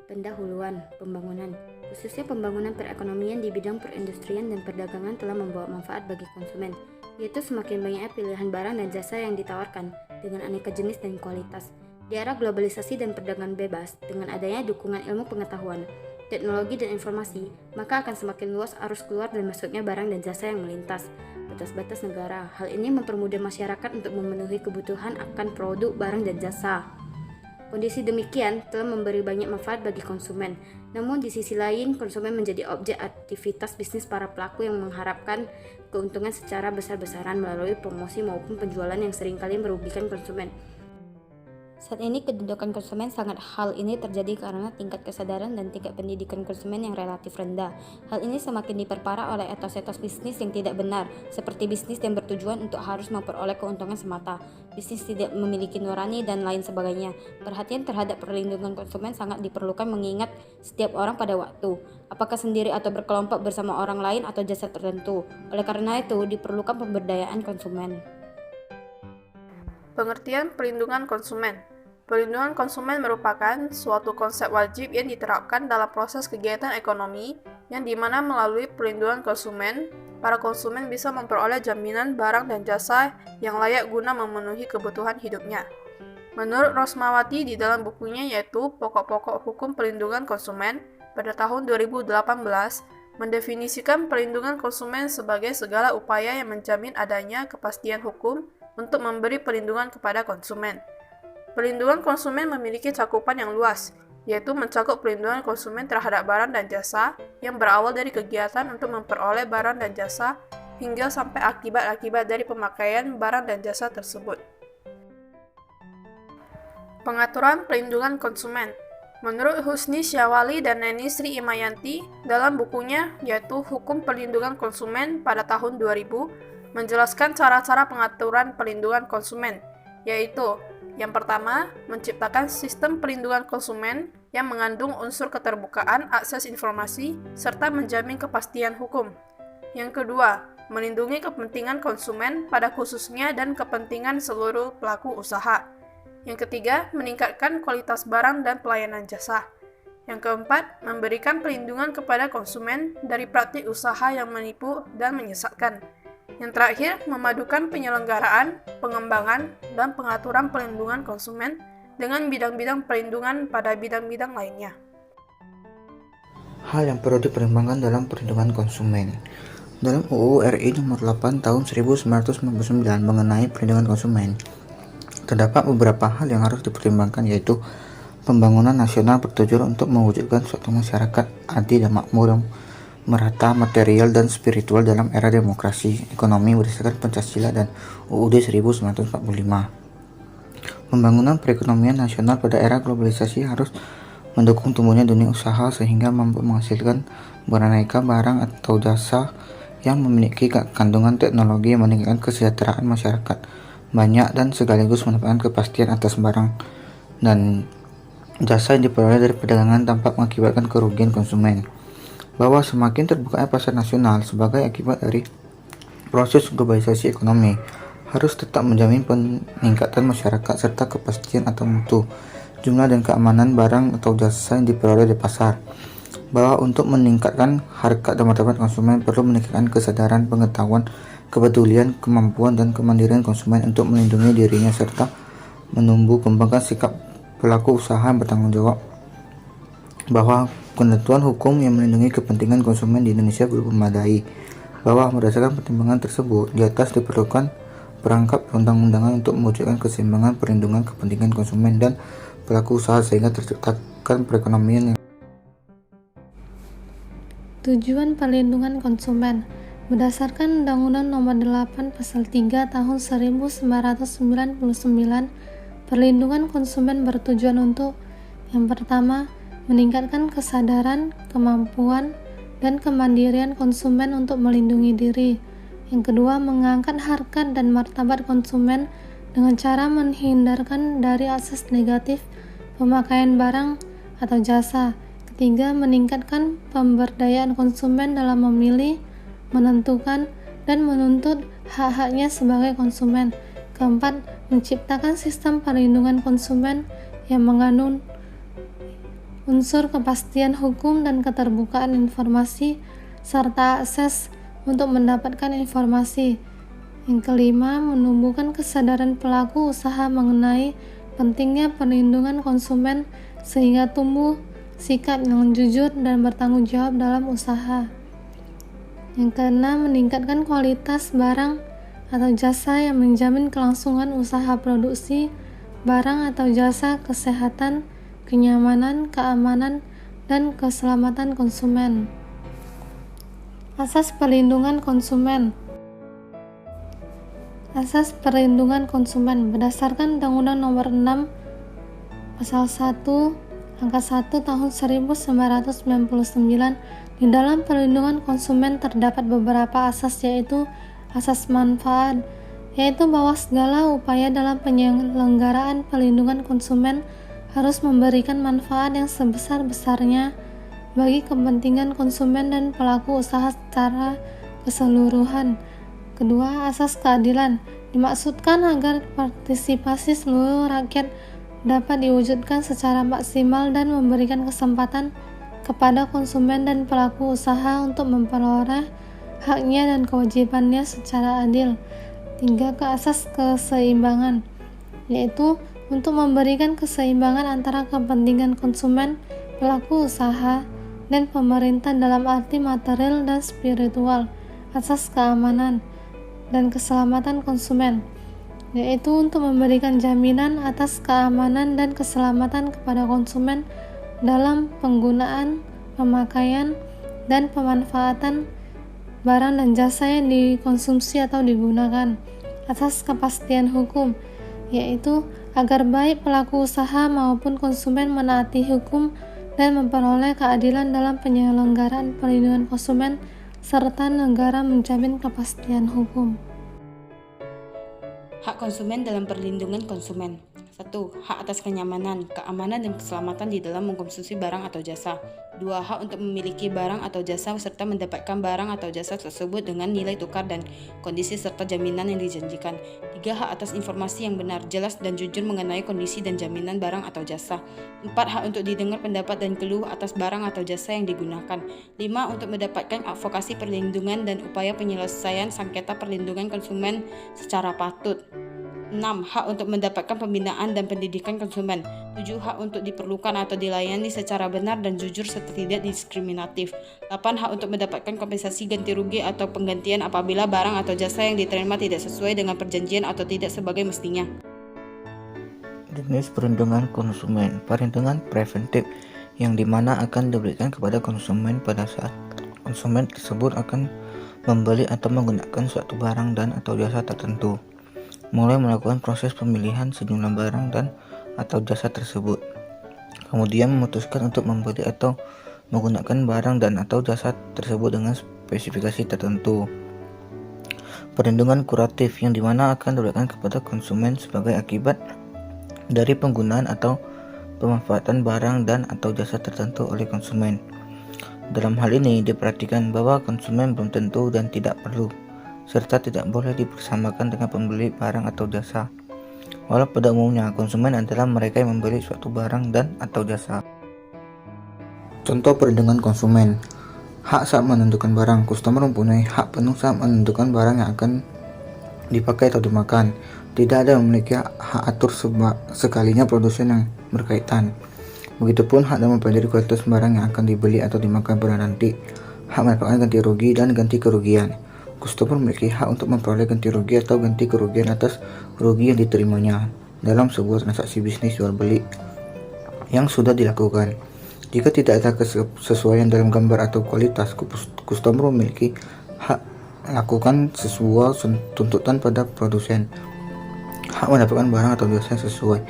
Pendahuluan pembangunan, khususnya pembangunan perekonomian di bidang perindustrian dan perdagangan telah membawa manfaat bagi konsumen, yaitu semakin banyaknya pilihan barang dan jasa yang ditawarkan dengan aneka jenis dan kualitas. Di era globalisasi dan perdagangan bebas, dengan adanya dukungan ilmu pengetahuan, teknologi dan informasi, maka akan semakin luas arus keluar dan masuknya barang dan jasa yang melintas batas-batas negara. Hal ini mempermudah masyarakat untuk memenuhi kebutuhan akan produk, barang, dan jasa. Kondisi demikian telah memberi banyak manfaat bagi konsumen. Namun di sisi lain, konsumen menjadi objek aktivitas bisnis para pelaku yang mengharapkan keuntungan secara besar-besaran melalui promosi maupun penjualan yang seringkali merugikan konsumen. Saat ini kedudukan konsumen sangat hal ini terjadi karena tingkat kesadaran dan tingkat pendidikan konsumen yang relatif rendah. Hal ini semakin diperparah oleh etos-etos bisnis yang tidak benar, seperti bisnis yang bertujuan untuk harus memperoleh keuntungan semata, bisnis tidak memiliki nurani, dan lain sebagainya. Perhatian terhadap perlindungan konsumen sangat diperlukan mengingat setiap orang pada waktu, apakah sendiri atau berkelompok bersama orang lain atau jasa tertentu. Oleh karena itu, diperlukan pemberdayaan konsumen. Pengertian perlindungan konsumen. Perlindungan konsumen merupakan suatu konsep wajib yang diterapkan dalam proses kegiatan ekonomi yang dimana melalui perlindungan konsumen, para konsumen bisa memperoleh jaminan barang dan jasa yang layak guna memenuhi kebutuhan hidupnya. Menurut Rosmawati di dalam bukunya yaitu Pokok-pokok Hukum Perlindungan Konsumen pada tahun 2018, mendefinisikan perlindungan konsumen sebagai segala upaya yang menjamin adanya kepastian hukum untuk memberi perlindungan kepada konsumen. Perlindungan konsumen memiliki cakupan yang luas, yaitu mencakup perlindungan konsumen terhadap barang dan jasa yang berawal dari kegiatan untuk memperoleh barang dan jasa hingga sampai akibat-akibat dari pemakaian barang dan jasa tersebut. Pengaturan perlindungan konsumen. Menurut Husni Syawali dan Neni Sri Imayanti dalam bukunya yaitu Hukum Perlindungan Konsumen pada tahun 2000 menjelaskan cara-cara pengaturan perlindungan konsumen, yaitu yang pertama, menciptakan sistem perlindungan konsumen yang mengandung unsur keterbukaan akses informasi serta menjamin kepastian hukum. Yang kedua, melindungi kepentingan konsumen pada khususnya dan kepentingan seluruh pelaku usaha. Yang ketiga, meningkatkan kualitas barang dan pelayanan jasa. Yang keempat, memberikan perlindungan kepada konsumen dari praktik usaha yang menipu dan menyesatkan. Yang terakhir, memadukan penyelenggaraan, pengembangan, dan pengaturan perlindungan konsumen dengan bidang-bidang perlindungan pada bidang-bidang lainnya. Hal yang perlu dipertimbangkan dalam perlindungan konsumen. Dalam UU RI Nomor 8 Tahun 1999 mengenai perlindungan konsumen, terdapat beberapa hal yang harus dipertimbangkan, yaitu pembangunan nasional bertujuan untuk mewujudkan suatu masyarakat adil dan makmur, merata material dan spiritual dalam era demokrasi ekonomi berdasarkan Pancasila dan UUD 1945. Pembangunan perekonomian nasional pada era globalisasi harus mendukung tumbuhnya dunia usaha sehingga mampu menghasilkan beraneka barang atau jasa yang memiliki kandungan teknologi yang meningkatkan kesejahteraan masyarakat banyak dan sekaligus mendapatkan kepastian atas barang dan jasa yang diperoleh dari perdagangan tanpa mengakibatkan kerugian konsumen. Bahwa semakin terbukanya pasar nasional sebagai akibat dari proses globalisasi ekonomi harus tetap menjamin peningkatan masyarakat serta kepastian atau mutu, jumlah dan keamanan barang atau jasa yang diperoleh di pasar. Bahwa untuk meningkatkan harkat dan martabat konsumen perlu meningkatkan kesadaran, pengetahuan, kepedulian, kemampuan, dan kemandirian konsumen untuk melindungi dirinya serta menumbuh kembangkan sikap pelaku usaha yang bertanggung jawab. Bahwa ketentuan hukum yang melindungi kepentingan konsumen di Indonesia belum memadai, bahwa berdasarkan pertimbangan tersebut di atas diperlukan perangkap perundang-undangan untuk mewujudkan keseimbangan perlindungan kepentingan konsumen dan pelaku usaha sehingga terciptakan perekonomian yang Tujuan perlindungan konsumen. Berdasarkan Undang-Undang Nomor 8 Pasal 3 Tahun 1999, perlindungan konsumen bertujuan untuk yang pertama, meningkatkan kesadaran, kemampuan, dan kemandirian konsumen untuk melindungi diri. Yang kedua, mengangkat harkat dan martabat konsumen dengan cara menghindarkan dari akses negatif pemakaian barang atau jasa. Ketiga, meningkatkan pemberdayaan konsumen dalam memilih, menentukan, dan menuntut hak-haknya sebagai konsumen. Keempat, menciptakan sistem perlindungan konsumen yang mengandung unsur kepastian hukum dan keterbukaan informasi, serta akses untuk mendapatkan informasi. Yang kelima, menumbuhkan kesadaran pelaku usaha mengenai pentingnya perlindungan konsumen sehingga tumbuh sikap yang jujur dan bertanggung jawab dalam usaha. Yang keenam, meningkatkan kualitas barang atau jasa yang menjamin kelangsungan usaha produksi barang atau jasa, kesehatan, kenyamanan, keamanan, dan keselamatan konsumen. Asas perlindungan konsumen. Asas perlindungan konsumen berdasarkan Undang-Undang Nomor 6 Pasal 1 Angka 1 Tahun 1999. Di dalam perlindungan konsumen terdapat beberapa asas, yaitu asas manfaat, yaitu bahwa segala upaya dalam penyelenggaraan perlindungan konsumen harus memberikan manfaat yang sebesar-besarnya bagi kepentingan konsumen dan pelaku usaha secara keseluruhan. Kedua, asas keadilan dimaksudkan agar partisipasi seluruh rakyat dapat diwujudkan secara maksimal dan memberikan kesempatan kepada konsumen dan pelaku usaha untuk memperoleh haknya dan kewajibannya secara adil. Tiga, asas keseimbangan, yaitu untuk memberikan keseimbangan antara kepentingan konsumen, pelaku usaha, dan pemerintah dalam arti material dan spiritual. Asas keamanan dan keselamatan konsumen, yaitu untuk memberikan jaminan atas keamanan dan keselamatan kepada konsumen dalam penggunaan, pemakaian, dan pemanfaatan barang dan jasa yang dikonsumsi atau digunakan. Asas kepastian hukum, yaitu agar baik pelaku usaha maupun konsumen menaati hukum dan memperoleh keadilan dalam penyelenggaraan perlindungan konsumen, serta negara menjamin kepastian hukum. Hak konsumen dalam perlindungan konsumen. 1. Hak atas kenyamanan, keamanan, dan keselamatan di dalam mengkonsumsi barang atau jasa. 2. Hak untuk memiliki barang atau jasa serta mendapatkan barang atau jasa tersebut dengan nilai tukar dan kondisi serta jaminan yang dijanjikan. 3. Hak atas informasi yang benar, jelas, dan jujur mengenai kondisi dan jaminan barang atau jasa. 4. Hak untuk didengar pendapat dan keluh atas barang atau jasa yang digunakan. 5. Untuk mendapatkan advokasi perlindungan dan upaya penyelesaian sengketa perlindungan konsumen secara patut. 6. Hak untuk mendapatkan pembinaan dan pendidikan konsumen. 7. Hak untuk diperlukan atau dilayani secara benar dan jujur serta tidak diskriminatif. 8. Hak untuk mendapatkan kompensasi ganti rugi atau penggantian apabila barang atau jasa yang diterima tidak sesuai dengan perjanjian atau tidak sebagai mestinya. Jenis perlindungan konsumen. Perlindungan preventif yang dimana akan diberikan kepada konsumen pada saat konsumen tersebut akan membeli atau menggunakan suatu barang dan atau jasa tertentu, mulai melakukan proses pemilihan sejumlah barang dan atau jasa tersebut, kemudian memutuskan untuk membeli atau menggunakan barang dan atau jasa tersebut dengan spesifikasi tertentu. Perlindungan kuratif yang dimana akan diberikan kepada konsumen sebagai akibat dari penggunaan atau pemanfaatan barang dan atau jasa tertentu oleh konsumen. Dalam hal ini diperhatikan bahwa konsumen belum tentu dan tidak perlu serta tidak boleh dipersamakan dengan pembeli barang atau jasa. Walau pada umumnya konsumen adalah mereka yang membeli suatu barang dan atau jasa. Contoh perlindungan konsumen. Hak saat menentukan barang. Customer mempunyai hak penuh saat menentukan barang yang akan dipakai atau dimakan. Tidak ada yang memiliki hak atur sekalinya produsen yang berkaitan. Begitupun hak dalam mempelajari kualitas barang yang akan dibeli atau dimakan pada nanti. Hak mendapatkan ganti rugi dan ganti kerugian. Customer memiliki hak untuk memperoleh ganti rugi atau ganti kerugian atas rugi yang diterimanya dalam sebuah transaksi bisnis jual beli yang sudah dilakukan. Jika tidak ada kesesuaian dalam gambar atau kualitas, customer memiliki hak lakukan sesuai tuntutan pada produsen. Hak mendapatkan barang atau jasa yang sesuai.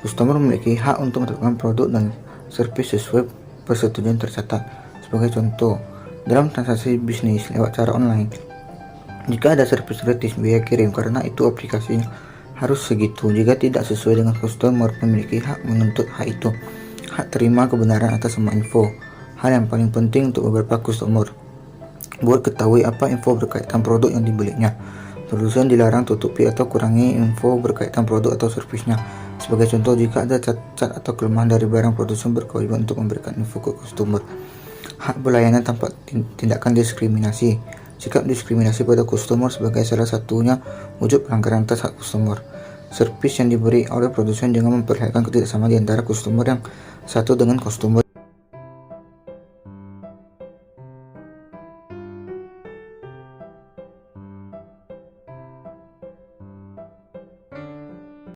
Customer memiliki hak untuk mendapatkan produk dan servis sesuai persetujuan tercatat. Sebagai contoh, dalam transaksi bisnis lewat cara online, jika ada servis gratis biaya kirim karena itu aplikasinya harus segitu. Jika tidak sesuai dengan customer memiliki hak menuntut hak itu. Hak terima kebenaran atas semua info. Hal yang paling penting untuk beberapa customer buat ketahui apa info berkaitan produk yang dibelinya. Produsen dilarang tutupi atau kurangi info berkaitan produk atau servisnya. Sebagai contoh, jika ada cacat atau kelemahan dari barang, produsen berkewajiban untuk memberikan info ke customer. Hak pelayanan tanpa tindakan diskriminasi. Sikap diskriminasi pada customer sebagai salah satunya wujud pelanggaran atas hak customer. Servis yang diberi oleh produsen dengan memperlihatkan ketidaksamaan di antara customer yang satu dengan customer